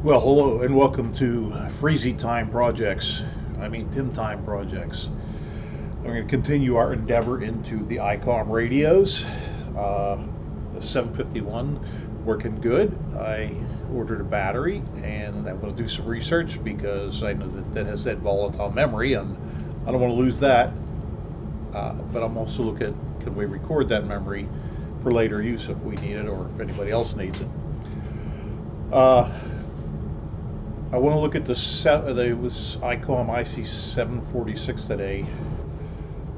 Well, hello and welcome to Freezy Time Projects. Tim Time Projects. I'm going to continue our endeavor into the ICOM Radios. The 751 working good. I ordered a battery and I'm going to do some research because I know that has that volatile memory and I don't want to lose that. But I'm also looking at, can we record that memory for later use if we need it or if anybody else needs it. I want to look at the ICOM IC746 today.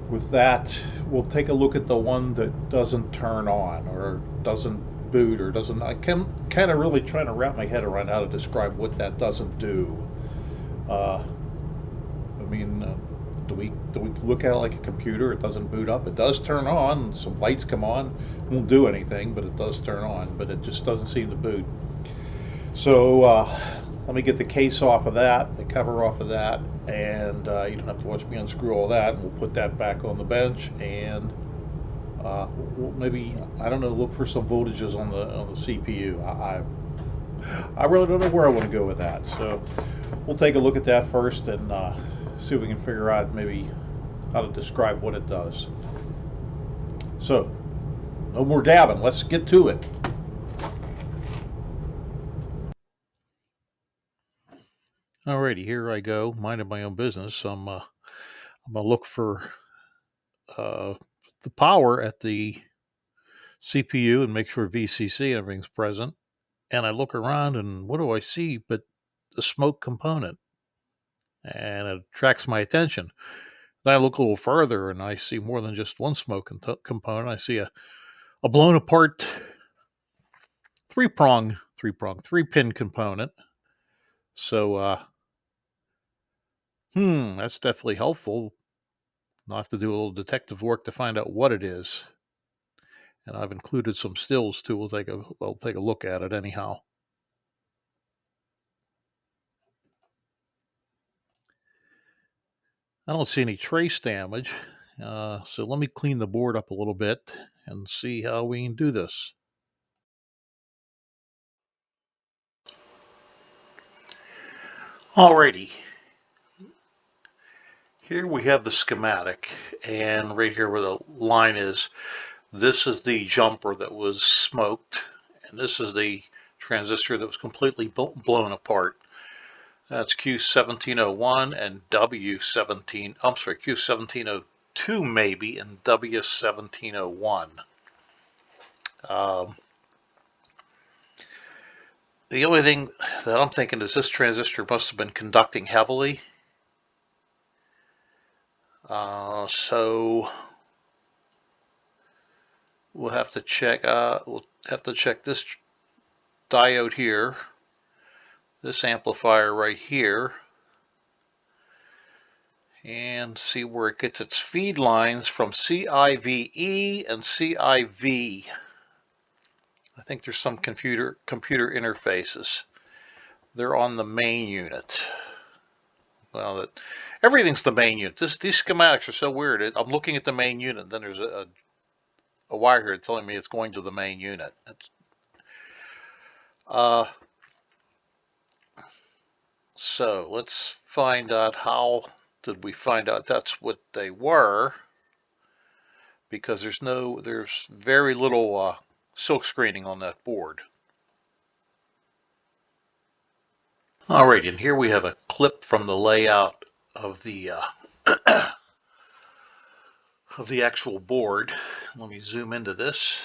With that, we'll take a look at the one that doesn't turn on or doesn't boot or doesn't. I can kind of really trying to wrap my head around how to describe what that doesn't do. Do we look at it like a computer? It doesn't boot up. It does turn on. Some lights come on. It won't do anything, but it does turn on. But it just doesn't seem to boot. So let me get the case off of that, the cover off of that, and you don't have to watch me unscrew all that. And we'll put that back on the bench, and we'll maybe, I don't know, look for some voltages on the CPU. I really don't know where I want to go with that. So we'll take a look at that first and see if we can figure out maybe how to describe what it does. So no more dabbing. Let's get to it. Alrighty, here I go, minding my own business. I'm gonna look for the power at the CPU and make sure VCC and everything's present. And I look around and what do I see but the smoke component? And it attracts my attention. Then I look a little further and I see more than just one smoke component. I see a blown apart three pin component. So that's definitely helpful. I'll have to do a little detective work to find out what it is. And I've included some stills too. We'll take a look at it anyhow. I don't see any trace damage. So let me clean the board up a little bit and see how we can do this. Alrighty. Here we have the schematic, and right here where the line is, this is the jumper that was smoked, and this is the transistor that was completely blown apart. That's Q1701 and W17, I'm sorry, Q1702 maybe, and W1701. The only thing that I'm thinking is this transistor must have been conducting heavily. So we'll have to check. This diode here, this amplifier right here, and see where it gets its feed lines from CIVE and CIV. I think there's some computer interfaces. They're on the main unit. Well, everything's the main unit. These schematics are so weird. I'm looking at the main unit, then there's a wire here telling me it's going to the main unit. So let's find out how did we find out that's what they were, because there's very little silk screening on that board. Alright, and here we have a clip from the layout of the of the actual board. Let me zoom into this.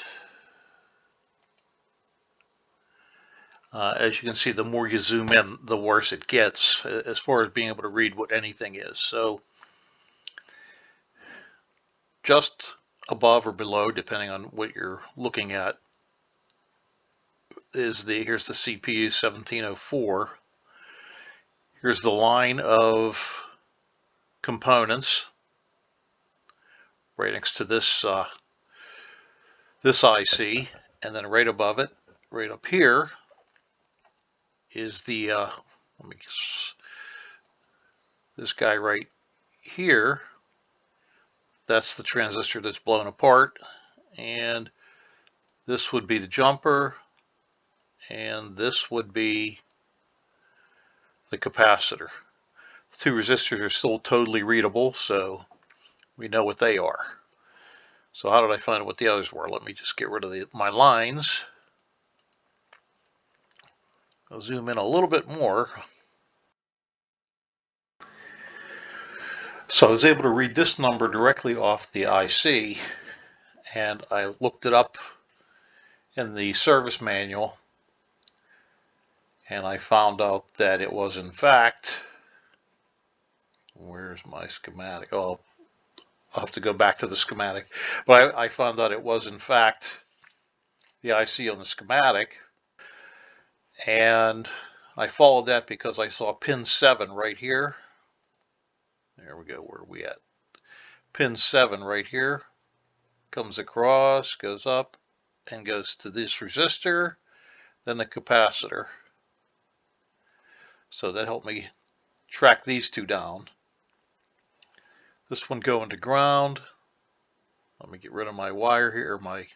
As you can see, the more you zoom in, the worse it gets as far as being able to read what anything is. So just above or below, depending on what you're looking at, here's the CPU 1704. Here's the line of components right next to this this IC, and then right above it, right up here, is the this guy right here. That's the transistor that's blown apart, and this would be the jumper, and this would be the capacitor. The two resistors are still totally readable, so we know what they are. So how did I find out what the others were? Let me just get rid of my lines. I'll zoom in a little bit more. So I was able to read this number directly off the IC, and I looked it up in the service manual, and I found out that it was in fact, where's my schematic? Oh, I'll have to go back to the schematic. But I found out it was in fact the IC on the schematic, and I followed that because I saw pin 7 right here. There we go, where are we at? Pin 7 right here comes across, goes up, and goes to this resistor, then the capacitor. So that helped me track these two down. This one going to ground. Let me get rid of my wire here, my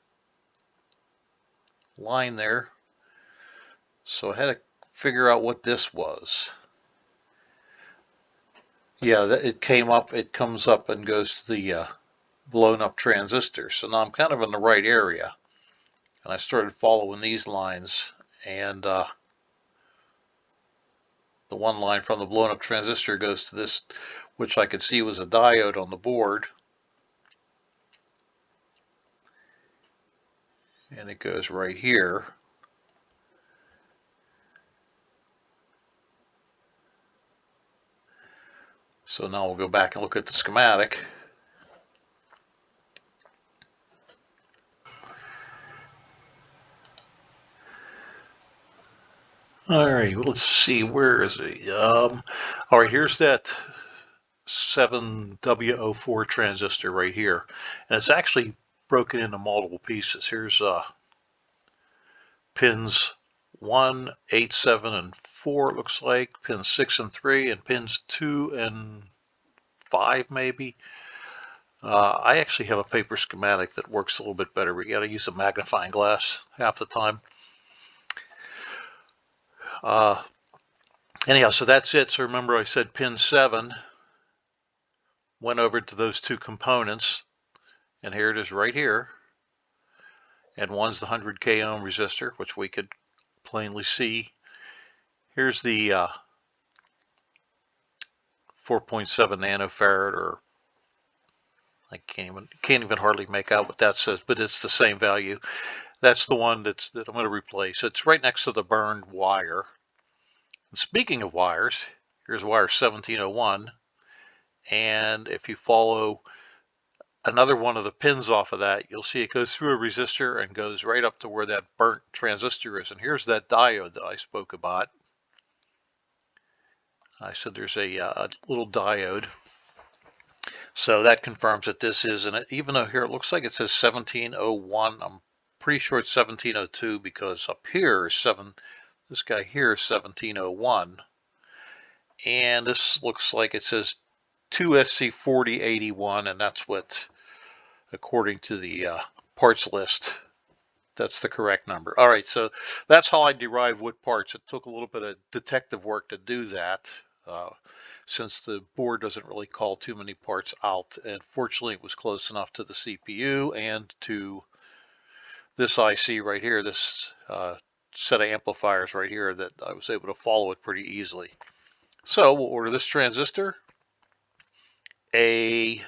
line there. So I had to figure out what this was. Yeah, it came up, it comes up and goes to the blown up transistor. So now I'm kind of in the right area. And I started following these lines, and the one line from the blown up transistor goes to this, which I could see was a diode on the board. And it goes right here. So now we'll go back and look at the schematic. All right, well, let's see, where is it? All right, here's that 7W04 transistor right here. And it's actually broken into multiple pieces. Here's pins 1, 8, 7, and 4, it looks like, pins 6 and 3, and pins 2 and 5 maybe. I actually have a paper schematic that works a little bit better. We got to use a magnifying glass half the time. Anyhow, so that's it. So remember I said pin 7 went over to those two components, and here it is right here. And one's the 100K ohm resistor, which we could plainly see. Here's the 4.7 nanofarad, or I can't even hardly make out what that says, but it's the same value. That's the one that I'm going to replace. It's right next to the burned wire. And speaking of wires, here's wire 1701, and if you follow another one of the pins off of that, you'll see it goes through a resistor and goes right up to where that burnt transistor is. And here's that diode that I spoke about. I said there's a little diode. So that confirms that this is, and even though here it looks like it says 1701, I'm pretty sure it's 1702 because up here is this guy here is 1701. And this looks like it says 2SC4081, and that's what, according to the parts list, that's the correct number. All right, so that's how I derived what parts. It took a little bit of detective work to do that, since the board doesn't really call too many parts out. And fortunately, it was close enough to the CPU and to this IC right here, this set of amplifiers right here, that I was able to follow it pretty easily. So we'll order this transistor, a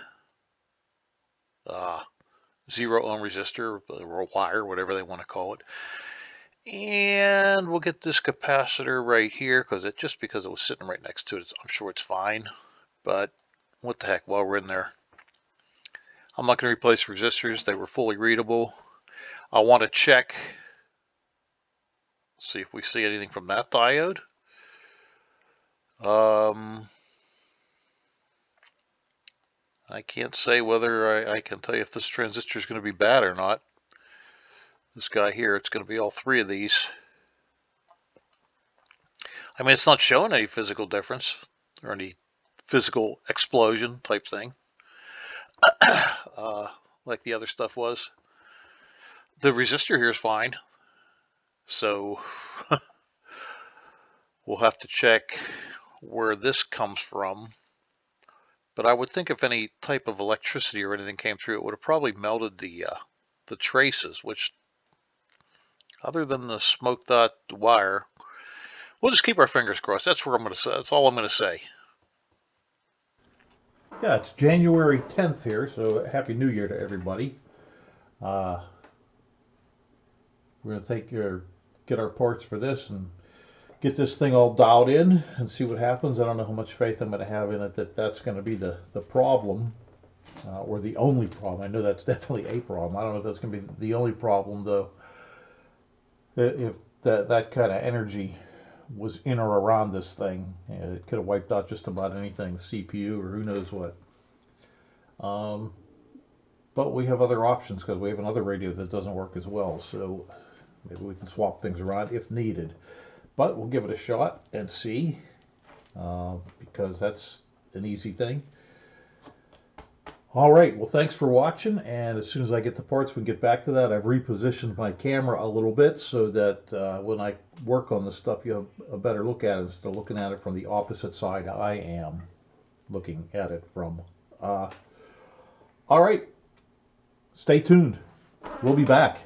0 ohm resistor or wire, whatever they want to call it. And we'll get this capacitor right here, because because it was sitting right next to it, I'm sure it's fine. But what the heck, while we're in there, I'm not going to replace resistors. They were fully readable. I want to check, see if we see anything from that diode. I can't say whether I can tell you if this transistor is going to be bad or not. This guy here, it's going to be all three of these. I mean, it's not showing any physical difference or any physical explosion type thing, like the other stuff was. The resistor here is fine, so we'll have to check where this comes from, but I would think if any type of electricity or anything came through, it would have probably melted the traces, which, other than the smoke dot wire, we'll just keep our fingers crossed. That's what I'm going to say. That's all I'm going to say. Yeah, it's January 10th here, so Happy New Year to everybody. Uh, we're going to get our parts for this and get this thing all dialed in and see what happens. I don't know how much faith I'm going to have in it that that's going to be the problem or the only problem. I know that's definitely a problem. I don't know if that's going to be the only problem, though. If that kind of energy was in or around this thing, it could have wiped out just about anything, CPU or who knows what. Um, but we have other options because we have another radio that doesn't work as well. So maybe we can swap things around if needed. But we'll give it a shot and see because that's an easy thing. All right, well, thanks for watching, and as soon as I get the parts, we can get back to that. I've repositioned my camera a little bit so that when I work on this stuff, you have a better look at it instead of looking at it from the opposite side I am looking at it from. All right, stay tuned. We'll be back.